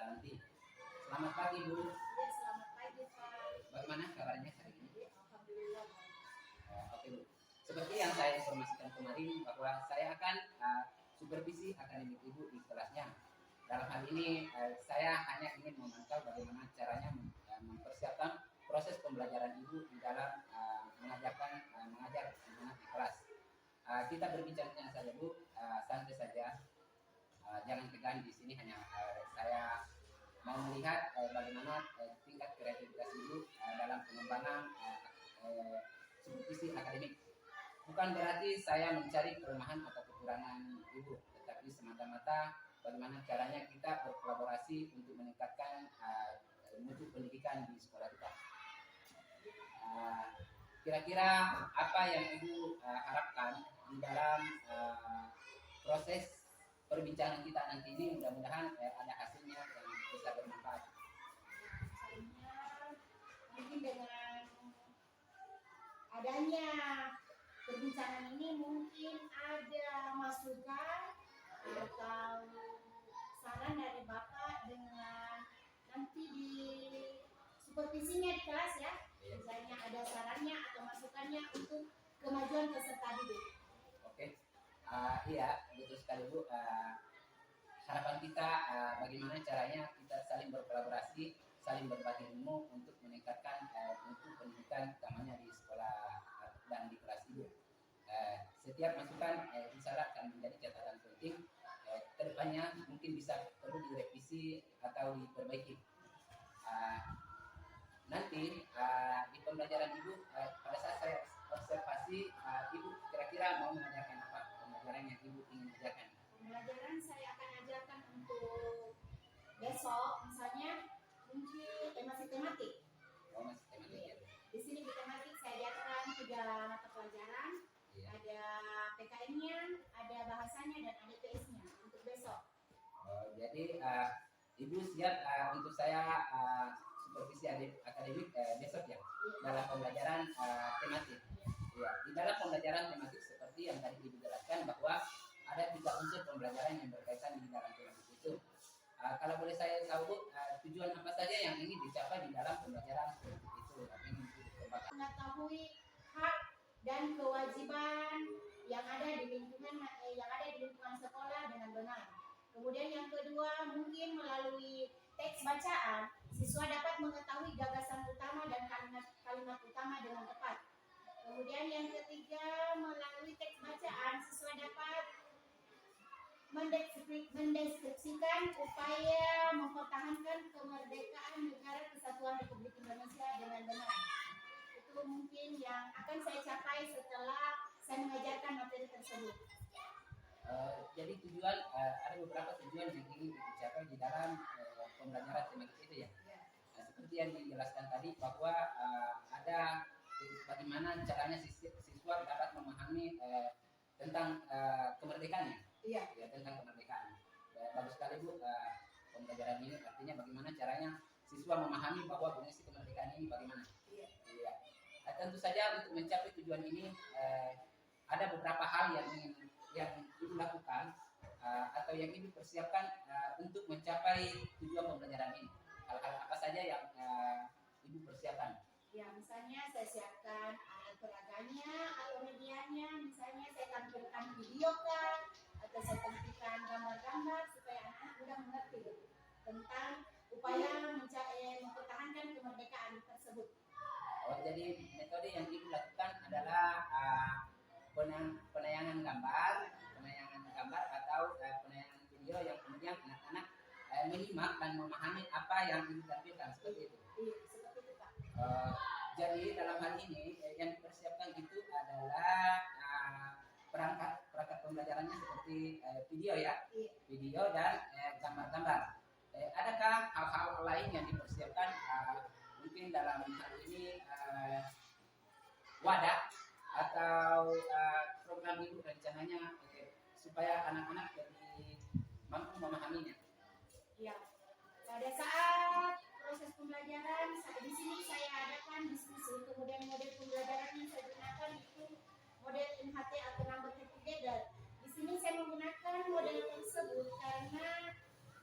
nanti. Selamat pagi Bu. Ya, selamat pagi Pak. Bagaimana kabarnya hari ini? Alhamdulillah. Oke Bu. Seperti yang saya informasikan kemarin bahwa saya akan supervisi akademik Ibu di kelasnya. Dalam hal ini saya hanya ingin memantau bagaimana caranya mempersiapkan proses pembelajaran Ibu di dalam mengajar anak di kelas. Kita berbincang saja Bu, santai saja, jangan tegang. Di sini hanya saya mau melihat bagaimana tingkat kreativitas Ibu dalam pengembangan supervisi akademik. Bukan berarti saya mencari kelemahan atau kekurangan Ibu, tetapi semata-mata bagaimana caranya kita berkolaborasi untuk meningkatkan mutu pendidikan di sekolah kita. Kira-kira apa yang Ibu harapkan di dalam proses perbincangan kita nanti ini? Mudah-mudahan ada hasilnya yang bisa bermanfaat. Misalnya mungkin dengan adanya perbincangan ini mungkin ada masukan atau saran dari Bapak dengan nanti di supervisinya di kelas ya. Misalnya ada sarannya atau masukannya untuk kemajuan peserta didik. Oke, iya betul sekali Bu. Harapan kita bagaimana caranya kita saling berkolaborasi, saling berbagi ilmu untuk meningkatkan mutu pendidikan utamanya di sekolah dan di kelas Ibu. Setiap masukan insya Allah akan menjadi catatan penting. Kedepannya mungkin bisa perlu direvisi atau diperbaiki. Nanti di pembelajaran Ibu pada saat saya observasi Ibu kira-kira mau mengajarkan apa pembelajaran yang Ibu ingin ajarkan? Pembelajaran saya akan ajarkan untuk besok misalnya mungkin masih tematik. Oh, masih tematik ya. Di sini di tematik saya ajarkan 3 mata pelajaran. Iya. Ada PKN-nya, ada bahasanya dan ada PS-nya untuk besok. Jadi Ibu siap untuk saya supervisi akademik besok ya, dalam pembelajaran tematik. Ya, di dalam pembelajaran tematik seperti yang tadi Ibu jelaskan bahwa ada 3 unsur pembelajaran yang berkaitan di dalam tematik itu. Kalau boleh saya tahu tujuan apa saja yang ingin dicapai di dalam pembelajaran tematik itu? Mengetahui hak dan kewajiban yang ada di lingkungan sekolah dengan benar. Kemudian yang kedua, mungkin melalui teks bacaan, siswa dapat mengetahui gagasan utama dan kalimat utama dengan tepat. Kemudian yang ketiga, melalui teks bacaan, siswa dapat mendeskripsikan upaya mempertahankan kemerdekaan negara Kesatuan Republik Indonesia dengan benar. Itu mungkin yang akan saya capai setelah saya mengajarkan materi tersebut. Jadi tujuan ada beberapa tujuan yang ingin dicapai di dalam pembelajaran tematik itu ya. Seperti yang dijelaskan tadi bahwa ada bagaimana caranya siswa dapat memahami tentang kemerdekaannya. Iya. Ya, tentang kemerdekaan. Bagus sekali Bu pembelajaran ini, artinya bagaimana caranya siswa memahami bahwa fungsi kemerdekaan ini bagaimana. Iya. Iya. Tentu saja untuk mencapai tujuan ini ada beberapa hal yang Ibu lakukan atau yang Ibu persiapkan untuk mencapai tujuan pembelajaran ini. Hal-hal apa saja yang Ibu persiapkan? Ya, misalnya saya siapkan alat peraganya atau medianya, misalnya saya tampilkan video kan, atau saya tampilkan gambar-gambar supaya anak-anak mudah mengerti tentang upaya mempertahankan kemerdekaan tersebut. Oh, jadi metode yang Ibu lakukan adalah penayangan gambar atau penayangan video yang kemudian anak-anak menyimak dan memahami apa yang Ibu tampilkan, seperti itu. Iya, seperti itu Pak. Jadi dalam hal ini yang dipersiapkan itu adalah perangkat pembelajarannya seperti video ya, video dan gambar-gambar. Adakah hal-hal lain yang dipersiapkan mungkin dalam hal ini wadah atau program Ibu rencananya supaya anak-anak lebih mampu memahaminya? Ya, pada saat proses pembelajaran di sini saya adakan diskusi, kemudian model pembelajaran yang saya gunakan itu model NHT atau number together. Di sini saya menggunakan model tersebut karena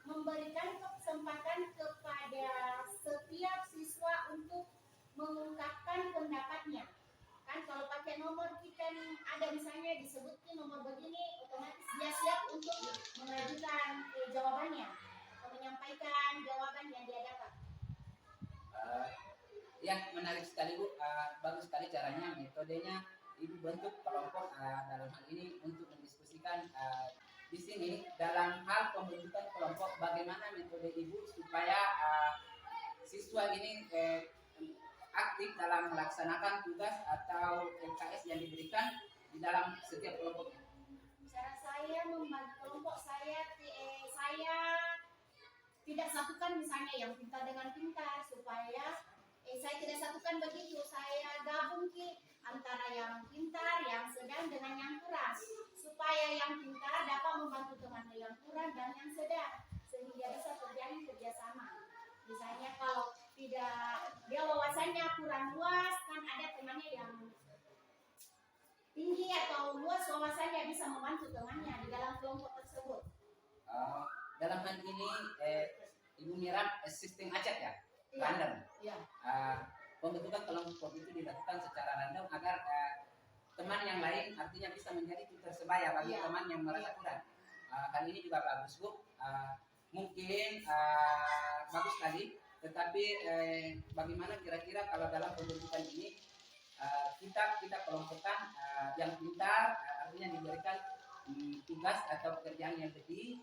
memberikan kesempatan kepada setiap siswa untuk mengungkapkan pendapatnya. Kan kalau pakai nomor kita ada misalnya disebutkan nomor begini, otomatis dia siap untuk mengajukan jawabannya atau menyampaikan jawaban yang dia dapat. Yang menarik sekali Bu, bagus sekali caranya, metodenya Ibu bentuk kelompok dalam hal ini untuk mendiskusikan di sini dalam hal pembentukan kelompok, bagaimana metode Ibu supaya siswa ini aktif dalam melaksanakan tugas atau LKS yang diberikan di dalam setiap kelompok. Cara saya membagi kelompok saya tidak satukan misalnya yang pintar dengan pintar, supaya saya tidak satukan begitu. Saya gabung antara yang pintar, yang sedang dengan yang kurang, supaya yang pintar dapat membantu teman yang kurang dan yang sedang, sehingga bisa terjadi kerjasama. Misalnya kalau tidak dia wawasannya kurang luas, kan ada temannya yang tinggi atau luas wawasannya, bisa membantu temannya di dalam kelompok tersebut. Dalam hal ini Ibu Mira sistem acak ya, Iya. random. Ya. Pembentukan kelompok itu dilakukan secara random agar teman yang lain artinya bisa menjadi tutor sebaya bagi Iya. teman yang merasa kurang. Hal ini juga bagus Bu. Mungkin bagus sekali, tetapi bagaimana kira-kira kalau dalam pembentukan ini kita kelompokkan yang pintar artinya diberikan tugas atau pekerjaan yang lebih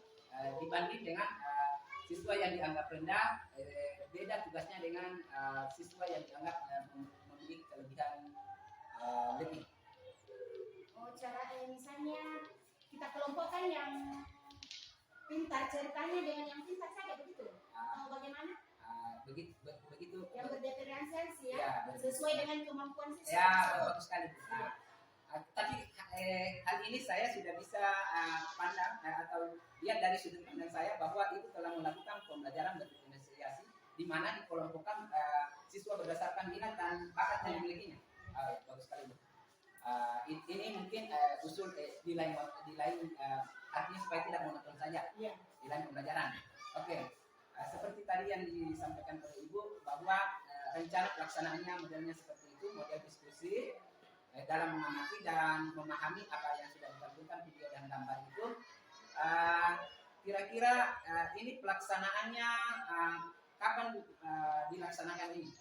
dibanding dengan siswa yang dianggap rendah, beda tugasnya dengan siswa yang dianggap memiliki kelebihan lebih. Cara misalnya kita kelompokkan yang pintar ceritanya dengan yang pintar saja begitu. Bagaimana? Begitu. Yang berdiferensiasi Ya, sesuai dengan kemampuan siswa. Ya, bagus sekali. Tapi hal ini saya sudah bisa pandang atau lihat dari sudut pandang saya bahwa itu telah melakukan pembelajaran berdiferensiasi di mana dikelompokkan siswa berdasarkan minat dan bakat yang dimilikinya. Bagus sekali Bu. Ini mungkin usul di lain artinya supaya tidak monoton saja di lain pembelajaran. Oke. Seperti tadi yang disampaikan oleh Ibu bahwa rencana pelaksanaannya modelnya seperti itu, model diskusi dalam mengamati dan memahami apa yang sudah ditampilkan video dan gambar itu. Kira-kira ini pelaksanaannya kapan dilaksanakan ini?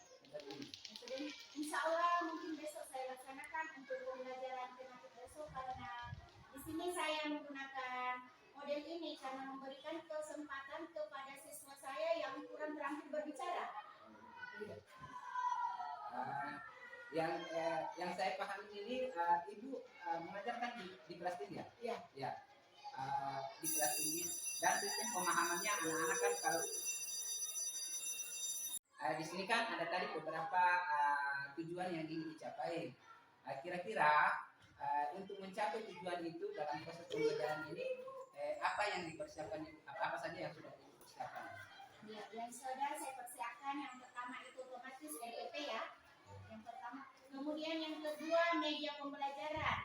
Insya Allah mungkin besok saya laksanakan untuk pembelajaran tematik besok, karena di sini saya menggunakan model ini karena memberikan kesempatan kepada siswa saya yang kurang terampil berbicara. Yang saya pahami ini Ibu mengajarkan di kelas tinggi ya? Iya. Ya. Di kelas tinggi dan sistem pemahamannya anak-anak kan kalau di sini kan ada tadi beberapa tujuan yang ingin dicapai. Kira-kira untuk mencapai tujuan itu dalam proses pembelajaran ini apa yang dipersiapkan, apa saja yang sudah dipersiapkan? Ya, yang sudah saya persiapkan yang pertama itu otomatis LPP ya. Yang pertama. Kemudian yang kedua media pembelajaran.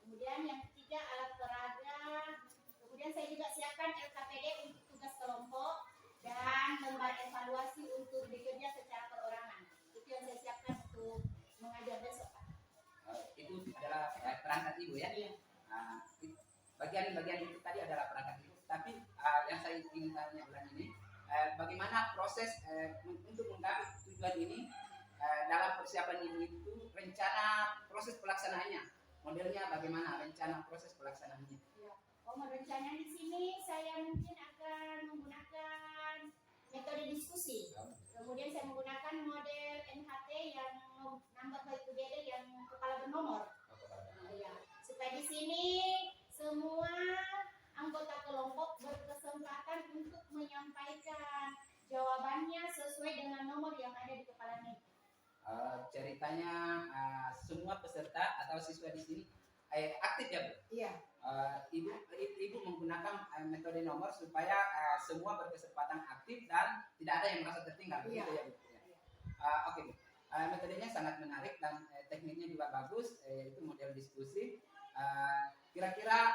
Kemudian yang ketiga alat peraga. Kemudian saya juga siapkan LKPD untuk tugas kelompok dan lembar evaluasi untuk bekerja secara perorangan. Itu yang saya siapkan untuk mengajar besok, Pak. Itu adalah perangkat Ibu ya? Iya. Bagian itu tadi adalah perangkat Ibu. Tapi yang saya ingin tanya ulang ini, bagaimana proses untuk menggapai tujuan ini dalam persiapan Ibu itu, rencana proses pelaksanaannya, modelnya bagaimana, rencana proses pelaksanaannya? Ya. Rencana di sini saya mungkin akan menggunakan metode diskusi. Kemudian saya menggunakan model NHT yang number by together yang kepala bernomor. Ya, supaya di sini semua anggota kelompok berkesempatan untuk menyampaikan jawabannya sesuai dengan nomor yang ada di kepalanya. Ceritanya semua peserta atau siswa di sini aktif ya Bu? Iya. Ibu menggunakan metode nomor supaya semua berkesempatan aktif dan tidak ada yang merasa tertinggal. Iya. Begitu ya Bu? Oke Bu. Metodenya sangat menarik dan tekniknya juga bagus, yaitu model diskusi. kira-kira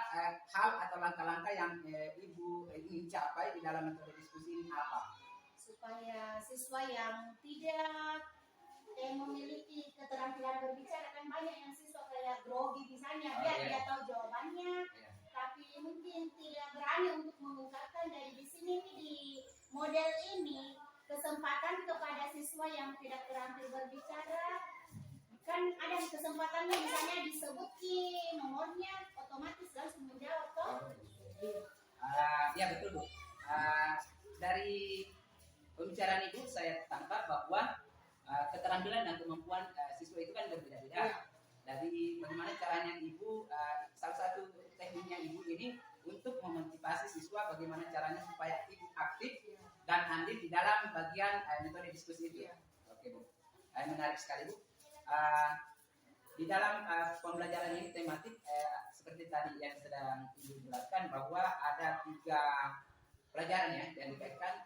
hal atau langkah-langkah yang Ibu ingin capai di dalam metode diskusi ini apa? Supaya siswa yang tidak memiliki keterampilan berbicara, kan banyak yang siswa kayak grogi misalnya, biar dia tahu jawabannya, tapi mungkin tidak berani untuk mengungkapkan. Dari di sini di model ini kesempatan kepada siswa yang tidak terampil berbicara, kan ada kesempatannya, misalnya disebutin nomornya, otomatis langsung menjawab toh. Ya betul Bu. Dari pembicaraan Ibu saya tangkap bahwa keterampilan dan kemampuan siswa itu kan berbeda-beda. Dari bagaimana caranya Ibu, salah satu tekniknya Ibu ini untuk memotivasi siswa bagaimana caranya supaya aktif dan andil di dalam bagian metode diskusi itu. Oke Bu, menarik sekali Bu. Di dalam pembelajaran ini tematik seperti tadi yang sedang Ibu jelaskan bahwa ada 3 pelajaran ya yang dikaitkan.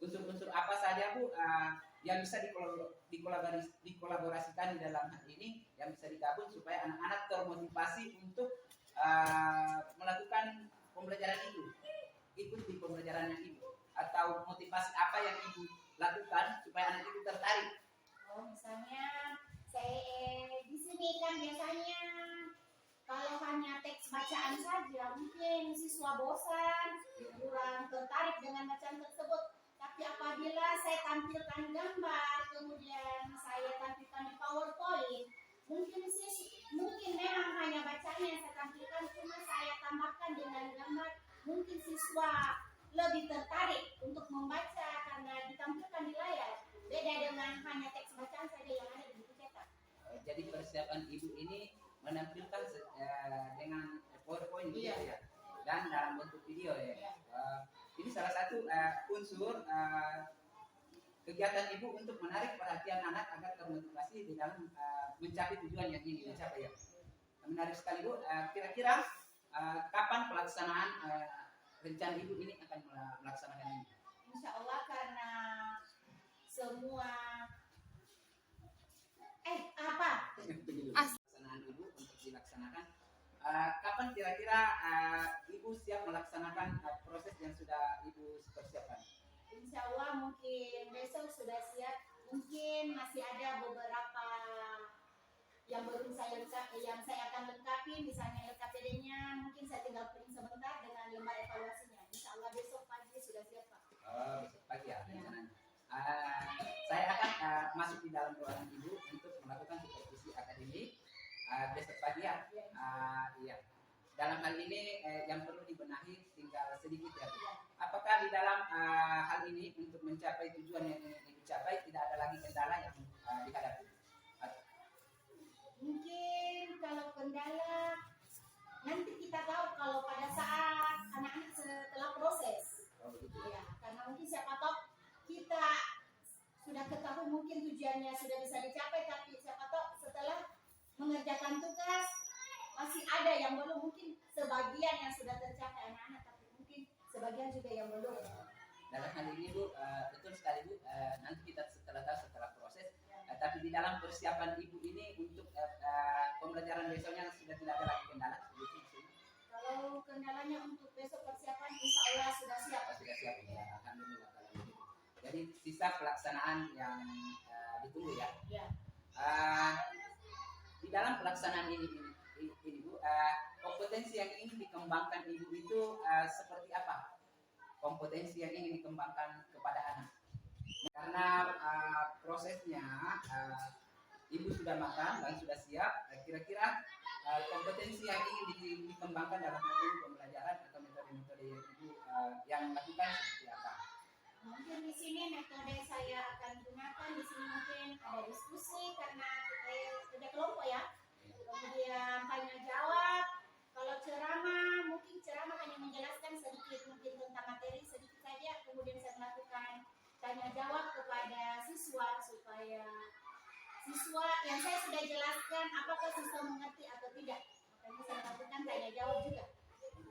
Unsur-unsur apa saja Bu yang bisa dikolaborasikan di dalam hal ini, yang bisa digabung supaya anak-anak termotivasi untuk melakukan pembelajaran itu, ikut di pembelajaran yang Ibu, atau motivasi apa yang Ibu lakukan supaya anak itu tertarik. Misalnya saya di sini kan biasanya kalau hanya teks bacaan saja mungkin siswa bosan, kurang tertarik dengan bacaan tersebut. Tapi apabila saya tampilkan gambar, kemudian saya tampilkan di PowerPoint, mungkin memang hanya bacanya yang saya tampilkan, cuma saya tambahkan dengan gambar, mungkin siswa lebih tertarik untuk membaca karena ditampilkan di layar. Beda dengan hanya teks bacaan saja yang ada di buku cetak. Jadi persiapan Ibu ini menampilkan dengan PowerPoint gitu ya, dan dalam bentuk video ya. Ini salah satu unsur kegiatan Ibu untuk menarik perhatian anak agar termotivasi di dalam mencapai tujuan yang ingin dicapai ya. Menarik sekali Bu. Kira-kira kapan pelaksanaan rencana Ibu ini akan melaksanakan ini? Insya Allah karena semua pelaksanaan Ibu untuk dilaksanakan. Kapan kira-kira Ibu siap melaksanakan proses yang sudah Ibu persiapkan? Insya Allah mungkin besok sudah siap. Mungkin masih ada beberapa yang belum yang saya akan lengkapi, misalnya LKPD-nya mungkin saya tinggal print sebentar dengan lembar evaluasinya. Insya Allah besok pagi sudah siap Pak. Besok pagi ya rencananya. Saya akan masuk di dalam ruangan Ibu untuk melakukan supervisi akademik besok pagi ya. Iya. Dalam hal ini yang perlu dibenahi tinggal sedikit ya. Apakah di dalam hal ini untuk mencapai tujuan yang ingin dicapai tidak ada lagi kendala yang dihadapi? Mungkin kalau kendala nanti kita tahu kalau pada saat anak-anak setelah proses. Ya, karena mungkin siapa tahu kita sudah ketahui mungkin tujuannya sudah bisa dicapai, tapi siapa tahu setelah mengerjakan tugas masih ada yang belum, mungkin sebagian yang sudah tercapai anak-anak, tapi mungkin sebagian juga yang belum. Dalam hal ini Bu, betul sekali Bu, nanti kita setelah proses, tapi di dalam persiapan Ibu ini untuk pembelajaran besoknya sudah tidak ada lagi kendala? Kalau kendalanya untuk besok persiapan insya Allah sudah siap. Sudah siap ya, alhamdulillah kalau begitu. Jadi sisa pelaksanaan yang ditunggu ya. Di dalam pelaksanaan ini Bu, kompetensi yang ingin dikembangkan Ibu itu seperti apa? Kompetensi yang ingin dikembangkan kepada anak. Karena prosesnya Ibu sudah makan dan sudah siap, kira-kira kompetensi yang ingin dikembangkan dalam hal ini pembelajaran atau metode-metode yang Ibu yang lakukan seperti apa? Mungkin di sini metode saya akan gunakan di sini mungkin ada diskusi karena kita kerja kelompok ya. Kemudian tanya jawab. Kalau ceramah mungkin ceramah hanya menjelaskan sedikit mungkin tentang materi sedikit saja. Kemudian saya melakukan tanya jawab kepada siswa supaya siswa yang saya sudah jelaskan apakah siswa mengerti atau tidak. Makanya saya lakukan tanya jawab juga.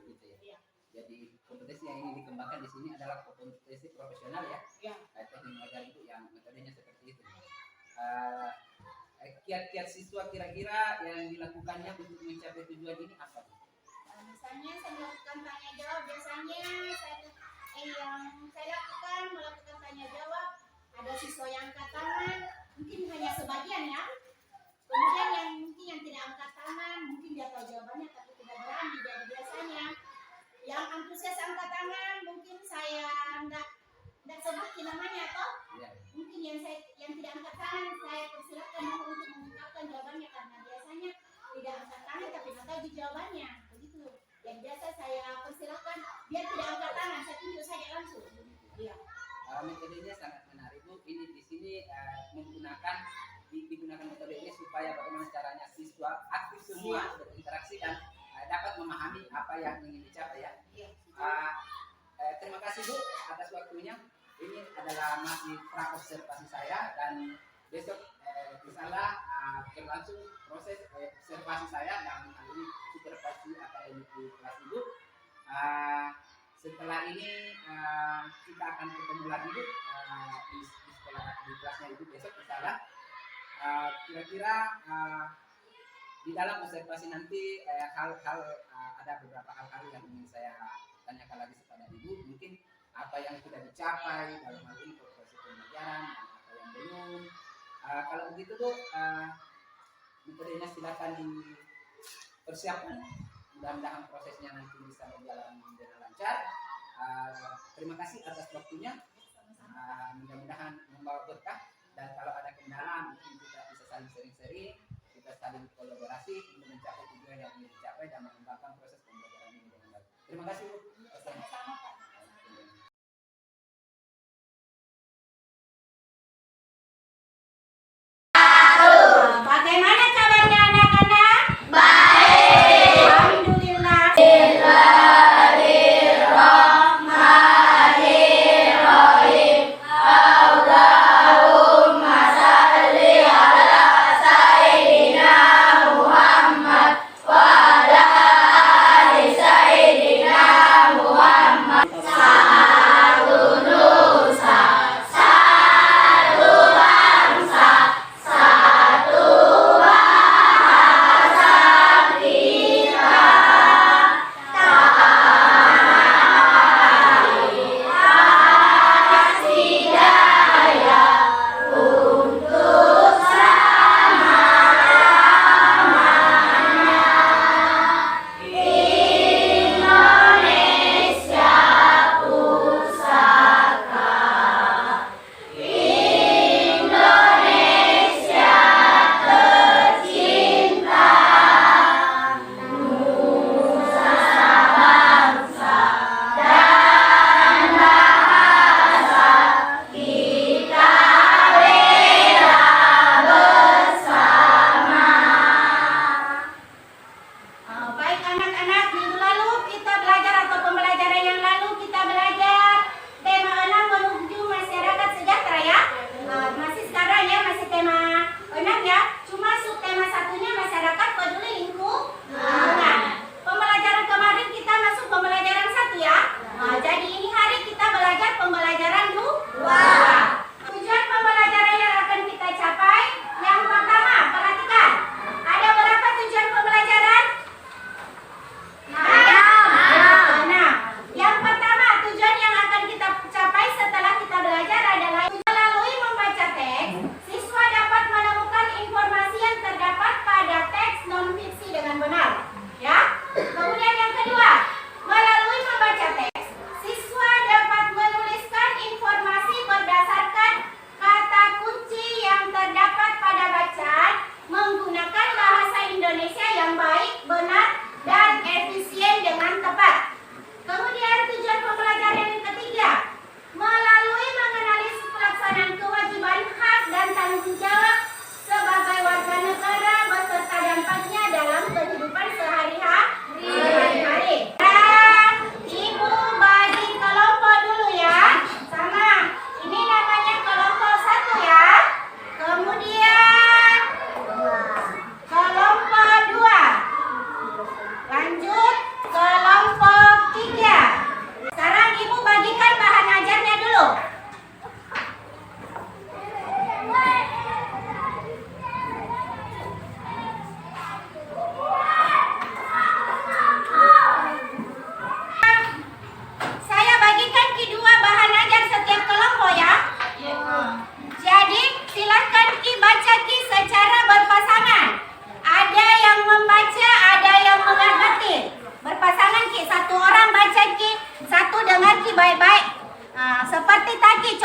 Gitu ya. Jadi kompetensi yang ingin dikembangkan di sini adalah kompetensi profesional ya. Teknik mengajar Ibu yang metodenya seperti itu. Kiat-kiat siswa kira-kira yang dilakukannya untuk mencapai tujuan ini apa? jawabannya. Saya melakukan tanya jawab. Biasanya yang saya lakukan melakukan tanya jawab. Ada siswa yang angkat tangan, mungkin hanya sebagian ya. Kemudian yang tidak angkat tangan, mungkin dia tahu jawabannya tapi tidak berani. Jadi biasanya yang antusias angkat tangan, mungkin saya tidak sebutin namanya toh. Mungkin yang tidak angkat tangan saya persilakan untuk mengungkapkan jawabannya karena biasanya tidak angkat tangan tapi tidak tahu jawabannya. Begitu. Yang biasa saya persilakan biar tidak angkat tangan, saya tunjuk saja langsung. Iya. Metodenya sangat menarik Bu. Ini di sini digunakan metode ini supaya bagaimana caranya siswa aktif semua berinteraksi dan dapat memahami apa yang ingin dicapai ya. Terima kasih Bu atas waktunya. Ini adalah masih pra observasi saya dan besok insyaallah berlangsung proses observasi saya dalam hal ini supervisi akademik di kelas Ibu. Setelah ini kita akan ketemu lagi Bu di sekolah di kelasnya Ibu besok insyaallah. Kira-kira di dalam observasi nanti ada beberapa hal-hal yang ingin saya tanyakan lagi kepada Ibu, mungkin apa yang sudah dicapai dalam hal ini proses pembelajaran dan apa yang belum. Kalau begitu Bu, metodenya silakan dipersiapkan. Mudah-mudahan prosesnya nanti bisa berjalan dengan lancar. Terima kasih atas waktunya. Mudah-mudahan membawa berkah dan kalau ada kendala mungkin kita bisa saling sering-sering, kita saling kolaborasi untuk mencapai tujuan yang ingin dicapai dan mengembangkan proses pembelajaran ini dengan baik. Terima kasih Bu. Sama-sama Pak. Bagaimana kabarnya anak-anak? Baik. Alhamdulillah. Bismillahirrahmanirrahim.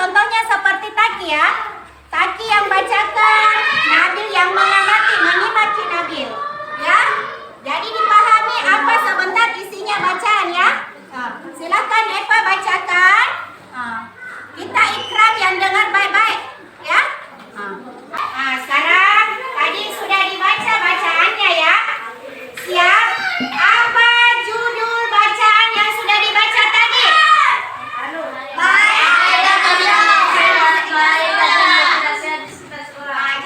contohnya seperti Taki ya. Taki yang bacakan, Nabil yang mengamati, menyimaki Nabil. Ya. Jadi dipahami apa sebentar isinya bacaan ya. Silakan Eva bacakan. Kita ikram yang dengar baik-baik ya. Sekarang tadi sudah dibaca bacaannya ya. Siap? Apa judul bacaan yang sudah dibaca tadi?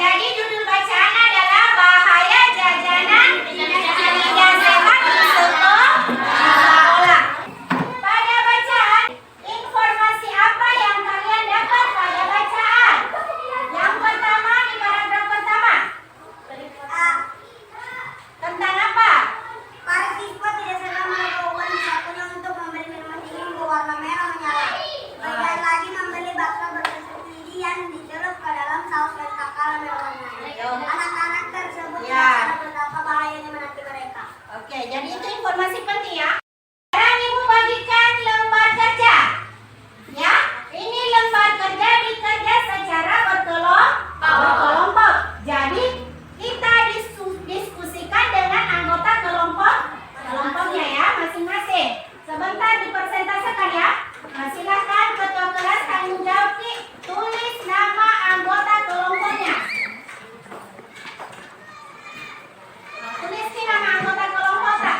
Jadi judul bacaan adalah bahaya jajanan tidak sehat di sekolah. Pada bacaan, informasi apa yang kalian dapat pada bacaan? Yang pertama di paragraf pertama. Tentang apa? Para siswa tidak serta melakukan satunya untuk membeli minuman dingin berwarna merah menyala. Bagian lagi membeli bakso bersubsidi yang dicelup ke dalam saus dan kakao berwarna. Anak-anak tersebut tidak betapa bahayanya menanti mereka. Oke, jadi itu informasi penting ya. Sekarang Ibu bagikan lembar kerja. Ya, ini lembar kerja dikerja secara berkelompok. Jadi kita diskusikan dengan anggota kelompoknya ya masing-masing. Sebentar dipersentasekan ya. Silakan ketua kelas tanggung jawab nih, tulis nama anggota kelompoknya. Tuliskan nama anggota kelompok tak?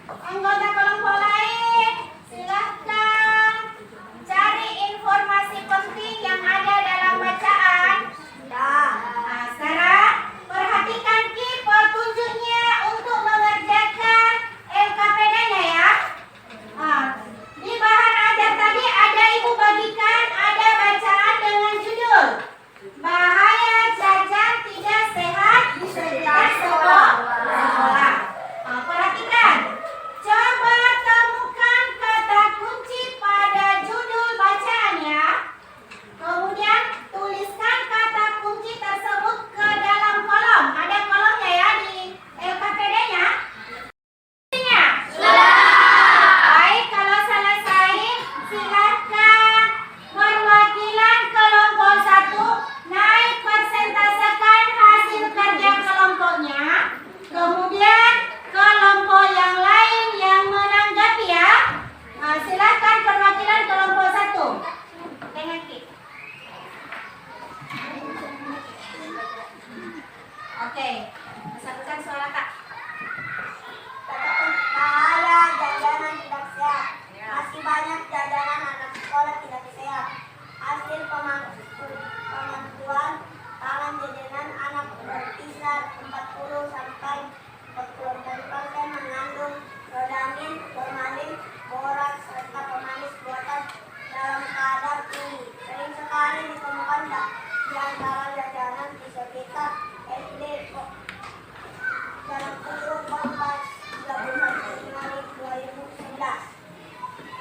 Anggota kelompok lain, silahkan cari informasi penting yang ada dalam bacaan. Nah, sekarang perhatikan petunjuknya untuk mengerjakan LKPD-nya ya. Di bahan ajar tadi ada Ibu bagikan ada bacaan dengan judul bahaya jajan tidak sehat di sekitar sekolah. Perhatikan. Coba temukan kata kunci pada judul bacaannya. Kemudian tuliskan kata kunci tersebut ke dalam kolom. Ada kolomnya ya di LKPD-nya. Baik, kalau selesai silakan perwakilan kelompok 1 naik persentasekan hasil kerja kelompoknya. Kemudian kelompok yang lain yang menanggapi ya. Silakan perwakilan kelompok 1. Dengan Ki. Oke, satukan suara Kak. Bahaya jajanan tidak sehat. Masih banyak jajanan anak sekolah tidak sehat. Hasil pemantuan tangan jajanan anak berkisar 40 sampai 44% mengandung rodamin, formalin, borak serta pemanis buatan dalam kadar tinggi. Sering sekali ditemukan di antara jajanan di sekitar SD dalam kurun Kompas 31 Januari 2011.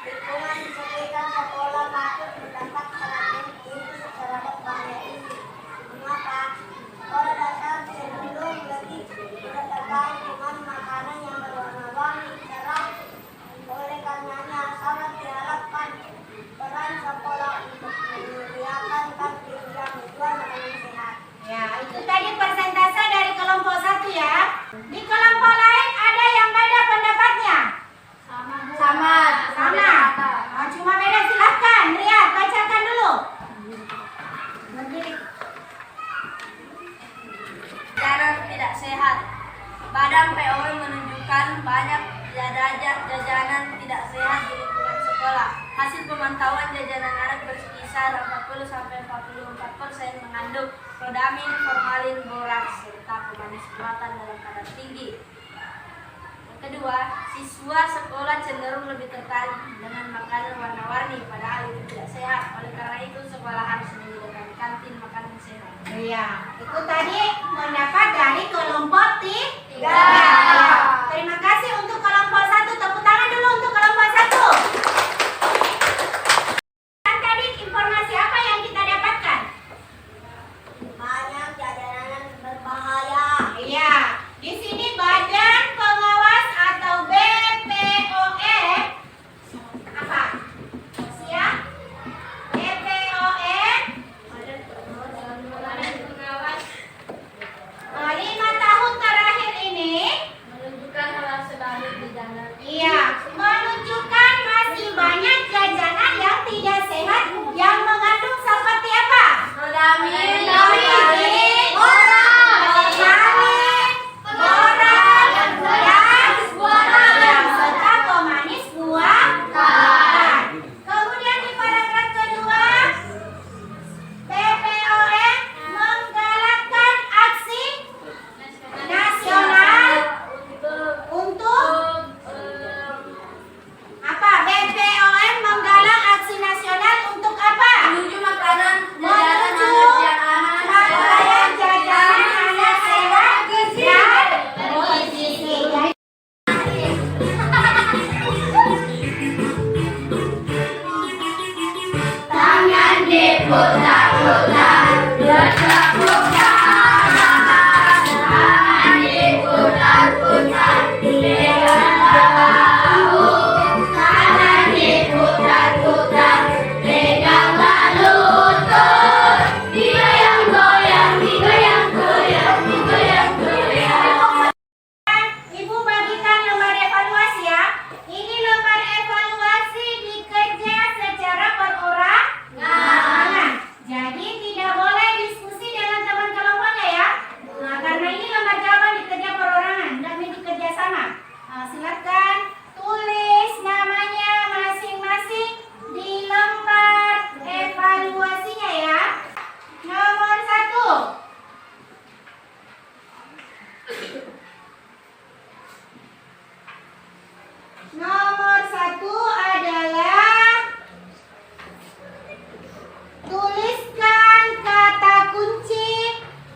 Lingkungan di sekitar sekolah patut mendapat perhatian khusus terhadap bahaya ini. Mengapa? Sekolah dasar cenderung lebih terkait dengan makanan yang berwarna-warni cerah. Oleh karenanya sangat diharapkan peran sekolah untuk menyediakan kantin yang menjual makanan sehat. Ya, itu tadi persentase dari kelompok 1 ya. Di kelompok lain ada yang beda pendapatnya? Sama. Cuma beda, silakan. Lihat, bacakan dulu. Berdiri. Jajanan tidak sehat. Badan POW menunjukkan banyak jajanan tidak sehat di lingkungan sekolah. Hasil pemantauan jajanan anak berkisar 40-44% mengandung rodamin, formalin, boraks, serta pemanis buatan dalam kadar tinggi. Yang kedua, siswa sekolah cenderung lebih tertarik dengan makanan warna-warni, padahal itu tidak sehat. Oleh karena itu, sekolah harus menyediakan kantin makanan sehat. Iya, itu tadi pendapat dari kelompok 3. Terima kasih untuk kelompok 1. Tepuk tangan dulu untuk kelompok 1. Dan tadi informasi apa yang kita dapatkan? Banyak jajanan berbahaya. Iya, di sini Badan Pengawas atau BPOM apa? Usia Ibu bagikan lembar evaluasi ya. Ini lembar evaluasi dikerja secara perorangan. Jadi tidak boleh diskusi dengan teman kelompoknya ya. Nah, karena ini lembar jawaban dikerja perorangan, tidak dikerja sama. Silakan tulis namanya masing-masing di lembar evaluasinya ya. Nomor 1. Nomor 1 adalah tuliskan kata kunci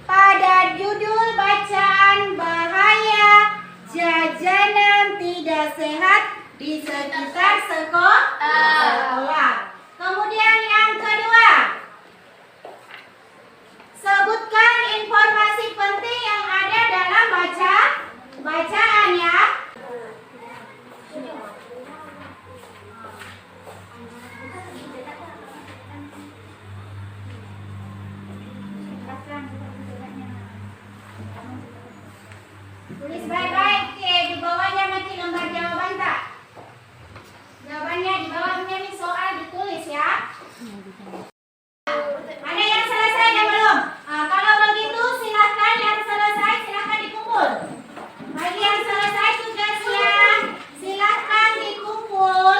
pada judul bacaan bahaya jajanan tidak sehat di sekitar sekolah. Kemudian yang kedua, sebutkan informasi penting yang ada dalam bacaan ya. Tulis baik-baik, oke. Di bawahnya nanti lembar jawaban tak? Jawabannya di bawahnya nih soal ditulis ya. Ada yang selesai dan belum? Kalau begitu silakan yang selesai silakan dikumpul. Bagi yang selesai tugasnya silakan dikumpul.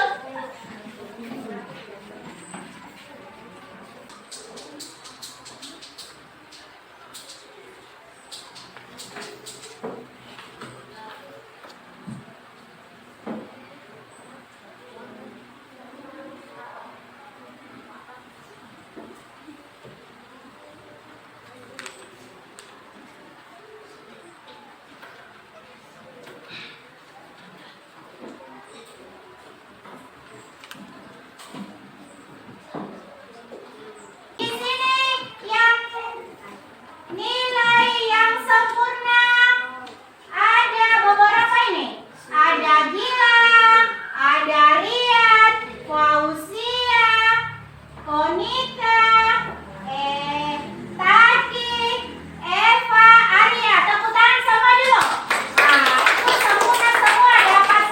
Di sini yang nilai yang sempurna ada beberapa ini. Ada Gilang, ada Riyad, Fauzia, Konika, Taki, Eva, Arya. Tepuk tangan semua dulu. Itu sempurna semua. Dapat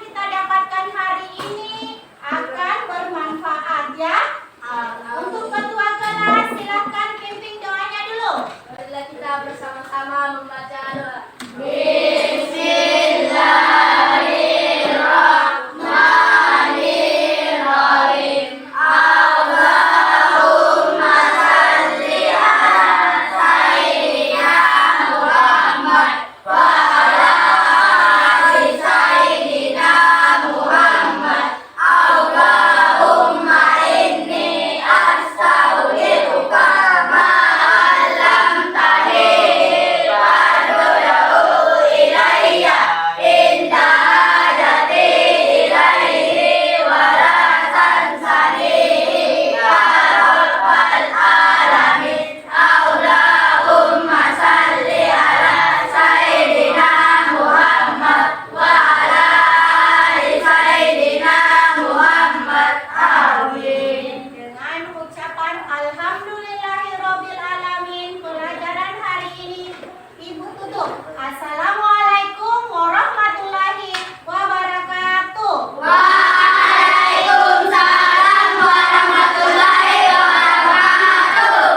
kita dapatkan hari ini akan bermanfaat ya. Untuk ketua kelas silakan pimpin doanya dulu. Marilah kita bersama-sama membaca doa. Dengan ucapan Alhamdulillahirrabbilalamin, pelajaran hari ini Ibu tutup. Assalamualaikum warahmatullahi wabarakatuh. Waalaikumsalam warahmatullahi wabarakatuh.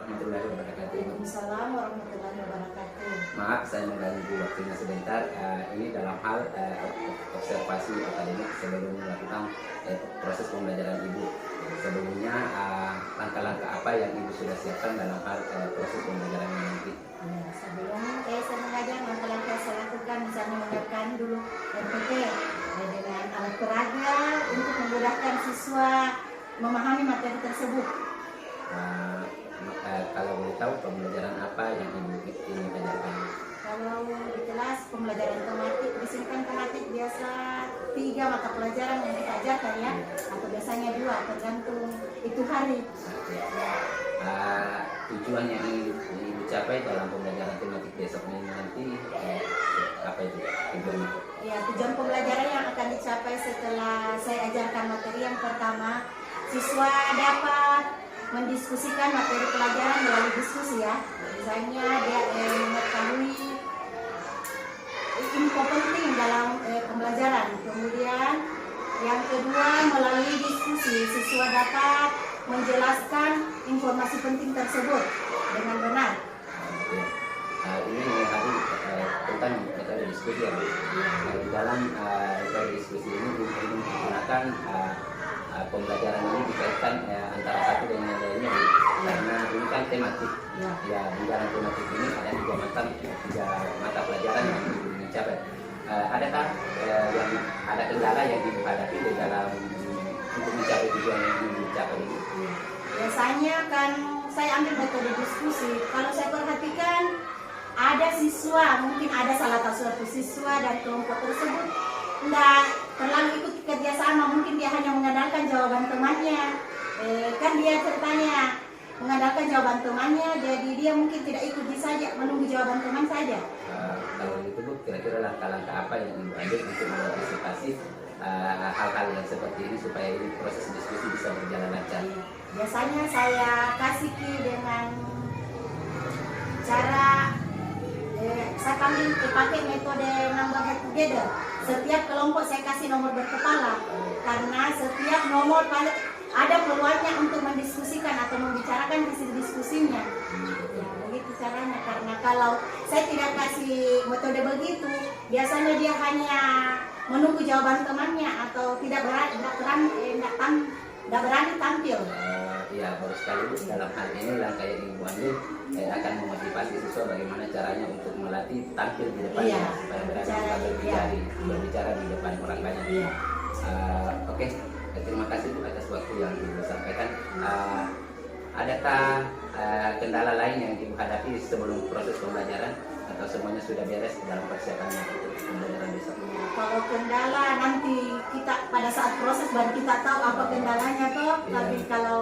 Warahmatullahi wabarakatuh. Waalaikumsalam warahmatullahi wabarakatuh. Maaf saya mengganggu waktunya sebentar. Ini dalam hal observasi akademik sebelum melakukan proses pembelajaran Ibu. Sebelumnya langkah-langkah apa yang Ibu sudah siapkan dalam hal proses pembelajaran nanti? Sebelum saya mengajar siswa memahami materi tersebut. Kalau boleh tahu pembelajaran apa yang Ibu ingin ajarkan? Kalau di kelas pembelajaran tematik, di sini kan tematik biasa 3 mata pelajaran yang kita ajarkan ya, atau biasanya 2 tergantung itu hari. Tujuan yang ingin dicapai dalam pembelajaran tematik besok ini nanti apa itu? Ya, tujuan pembelajaran yang akan dicapai setelah saya ajarkan materi yang pertama, siswa dapat mendiskusikan materi pelajaran melalui diskusi ya. Misalnya dia mengetahui info penting dalam pembelajaran. Kemudian yang kedua, melalui diskusi siswa dapat menjelaskan informasi penting tersebut dengan benar. Ini hari tentang metode diskusi ya Bu. Di dalam metode diskusi ini digunakan pembelajaran ini dikaitkan antara satu dengan yang lainnya Bu. Karena ini kan tematik. Ya, di dalam tematik ini ada 3 mata pelajaran yang dicapai. Adakah yang ada kendala yang dihadapi di dalam untuk mencapai tujuan yang ingin dicapai ini? Biasanya kan saya ambil metode diskusi. Kalau saya perhatikan ada siswa, mungkin ada salah satu siswa dari kelompok tersebut tidak terlalu ikut kerjasama, mungkin dia hanya mengandalkan jawaban temannya. Kan dia ceritanya mengandalkan jawaban temannya, jadi dia mungkin tidak ikuti saja, menunggu jawaban teman saja. Kalau itu Bu, kira-kira langkah-langkah apa yang Ibu ambil untuk mengantisipasi hal-hal yang seperti ini supaya ini proses diskusi bisa berjalan lancar? Biasanya saya kasih dengan cara saya kami pakai metode number head together. Setiap kelompok saya kasih nomor berkepala karena setiap nomor ada peluangnya untuk mendiskusikan atau membicarakan isi diskusinya. Ya, begitu caranya. Karena kalau saya tidak kasih metode begitu, biasanya dia hanya menunggu jawaban temannya atau tidak berani tampil. Ya, baru sekali Bu, dalam hal ini langkah yang Ibu ambil akan memotivasi siswa bagaimana caranya untuk melatih tampil di depan supaya berani berbicara di depan orang banyak. Oke, terima kasih Bu atas waktu yang Ibu sampaikan. Adakah kendala lain yang Ibu hadapi sebelum proses pembelajaran atau semuanya sudah beres dalam persiapannya untuk pembelajaran besok? Kalau kendala nanti kita pada saat proses baru kita tahu apa kendalanya toh. Tapi kalau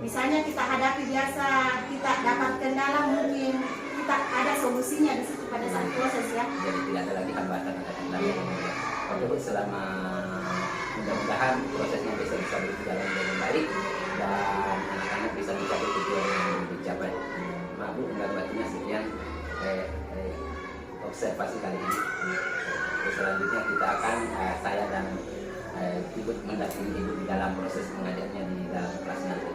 misalnya kita hadapi biasa kita dapat kendala, mungkin kita ada solusinya di situ pada saat proses ya. Jadi tidak ada lagi hambatan atau kendala. Oke Bu, selama mudah-mudahan prosesnya bisa berjalan dengan baik dan anak-anak bisa mencapai tujuan yang dicapai. Maaf Bu, enggak batinnya sekian observasi kali ini. Selanjutnya kita akan saya dan Ibu mendampingi Ibu di dalam proses mengajarnya di dalam kelas nanti.